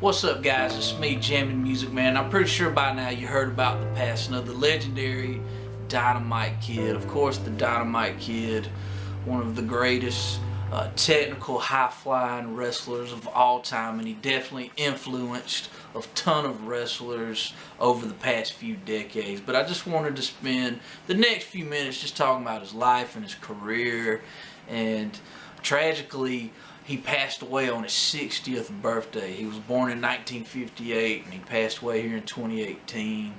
What's up, guys? It's me, Jamming Music Man. I'm pretty sure by now you heard about the passing of the legendary Dynamite Kid. Of course, the Dynamite Kid, one of the greatest technical high-flying wrestlers of all time, and he definitely influenced a ton of wrestlers over the past few decades. But I just wanted to spend the next few minutes just talking about his life and his career. And tragically, he passed away on his 60th birthday. He was born in 1958 and he passed away here in 2018.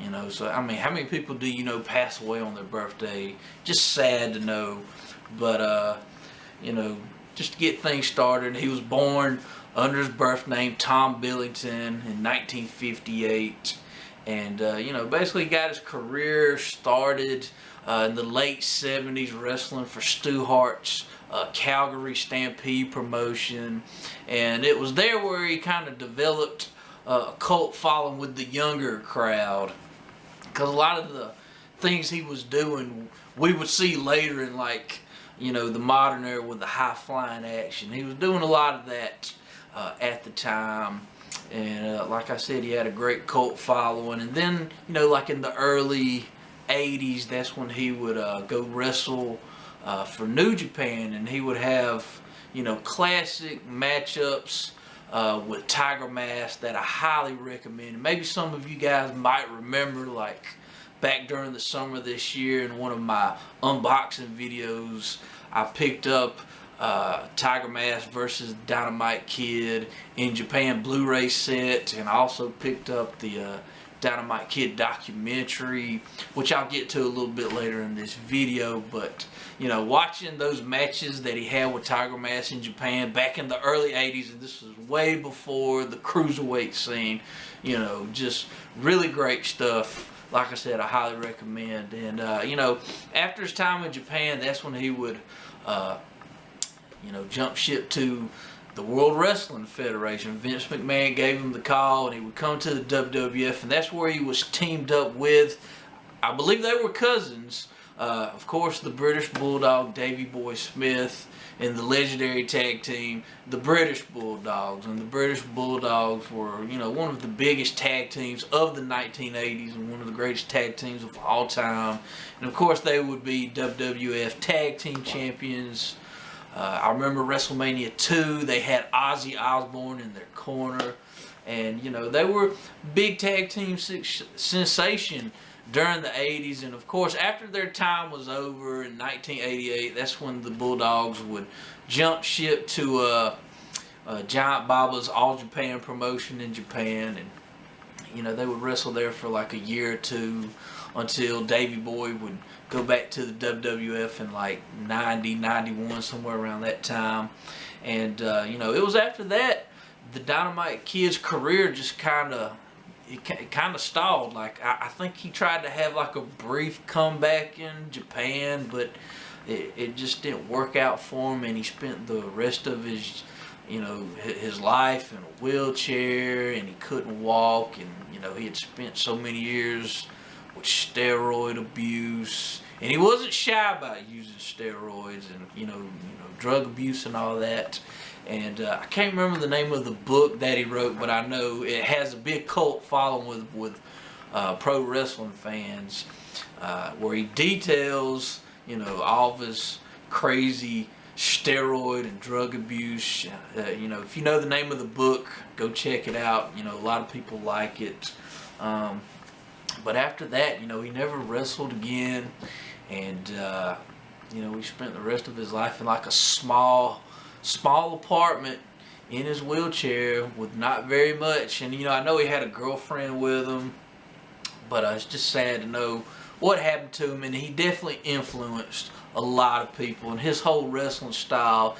You know, so I mean, how many people do you know pass away on their birthday? Just sad to know. But you know, just to get things started, he was born under his birth name, Tom Billington, in 1958. And you know, basically got his career started in the late 70s wrestling for Stu Hart's Calgary Stampede promotion, and it was there where he kind of developed a cult following with the younger crowd, because a lot of the things he was doing we would see later in, like, you know, the modern era with the high flying action. He was doing a lot of that at the time, and like I said, he had a great cult following. And then, you know, like in the early 80s, that's when he would go wrestle for New Japan, and he would have, you know, classic matchups with Tiger Mask that I highly recommend. Maybe some of you guys might remember, like back during the summer this year in one of my unboxing videos, I picked up Tiger Mask versus Dynamite Kid in Japan Blu-ray set, and I also picked up the Dynamite Kid documentary, which I'll get to a little bit later in this video. But you know, watching those matches that he had with Tiger Mask in Japan back in the early 80s, and this was way before the cruiserweight scene, you know, just really great stuff. Like I said, I highly recommend. And you know, after his time in Japan, that's when he would you know, jump ship to the World Wrestling Federation. Vince McMahon gave him the call, and he would come to the WWF, and that's where he was teamed up with, I believe they were cousins, of course, the British Bulldog, Davey Boy Smith, and the legendary tag team, the British Bulldogs. And the British Bulldogs were, you know, one of the biggest tag teams of the 1980s and one of the greatest tag teams of all time. And of course, they would be WWF Tag Team Champions. I remember WrestleMania 2, they had Ozzy Osbourne in their corner, and you know, they were big tag team sensation during the 80s. And of course, after their time was over in 1988, that's when the Bulldogs would jump ship to Giant Baba's All Japan promotion in Japan, and you know, they would wrestle there for like a year or two until Davey Boy would go back to the WWF in like 90, 91, somewhere around that time. And you know, it was after that the Dynamite Kid's career just kind of stalled. Like I think he tried to have like a brief comeback in Japan, but it just didn't work out for him, and he spent the rest of his, you know, his life in a wheelchair, and he couldn't walk. And you know, he had spent so many years with steroid abuse, and he wasn't shy about using steroids, and you know, drug abuse and all that. And I can't remember the name of the book that he wrote, but I know it has a big cult following with pro wrestling fans, where he details, you know, all of his crazy steroid and drug abuse. You know, if you know the name of the book, go check it out. You know, a lot of people like it. But after that, you know, he never wrestled again, and you know, he spent the rest of his life in like a small apartment in his wheelchair with not very much. And you know, I know he had a girlfriend with him, but it's just sad to know what happened to him. And he definitely influenced a lot of people, and his whole wrestling style,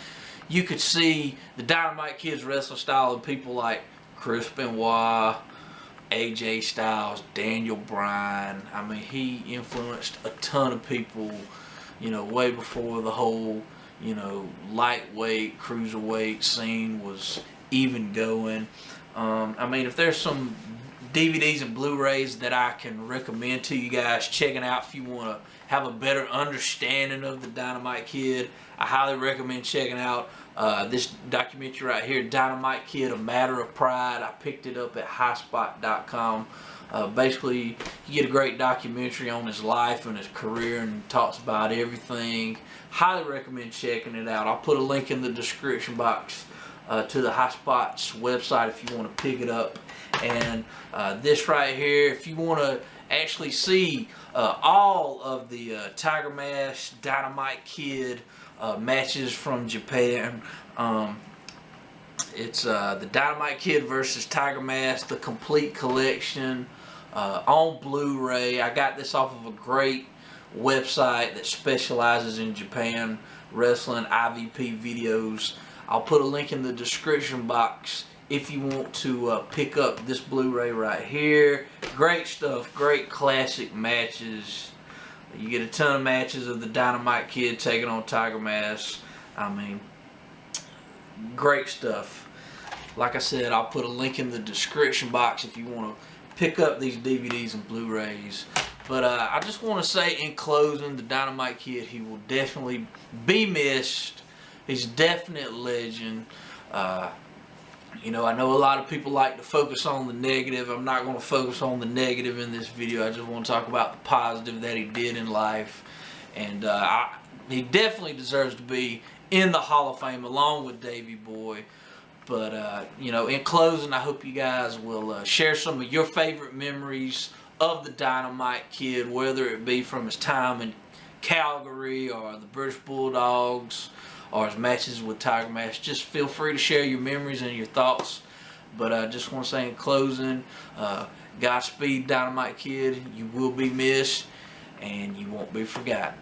you could see the Dynamite Kid's wrestling style in people like Chris Benoit, AJ Styles, Daniel Bryan. I mean, he influenced a ton of people, you know, way before the whole, you know, lightweight, cruiserweight scene was even going. I mean, if there's some DVDs and Blu-rays that I can recommend to you guys checking out if you want to have a better understanding of the Dynamite Kid. I highly recommend checking out this documentary right here, Dynamite Kid, A Matter of Pride. I picked it up at highspot.com. Basically, you get a great documentary on his life and his career, and talks about everything. Highly recommend checking it out. I'll put a link in the description box to the High Spot's website if you want to pick it up. And this right here, if you want to actually see all of the Tiger Mask, Dynamite Kid matches from Japan. It's the Dynamite Kid versus Tiger Mask, the complete collection on Blu-ray. I got this off of a great website that specializes in Japan wrestling IVP videos. I'll put a link in the description box if you want to pick up this Blu-ray right here. Great stuff, great classic matches. You get a ton of matches of the Dynamite Kid taking on Tiger Mask. I mean, great stuff. Like I said, I'll put a link in the description box if you want to pick up these DVDs and Blu-rays. But I just want to say in closing, the Dynamite Kid, he will definitely be missed. He's a definite legend. You know, I know a lot of people like to focus on the negative. I'm not going to focus on the negative in this video. I just want to talk about the positive that he did in life. And he definitely deserves to be in the Hall of Fame along with Davey Boy. But, you know, in closing, I hope you guys will share some of your favorite memories of the Dynamite Kid, whether it be from his time in Calgary or the British Bulldogs or his matches with Tiger Mask. Just feel free to share your memories and your thoughts. But I just want to say in closing, Godspeed, Dynamite Kid. You will be missed, and you won't be forgotten.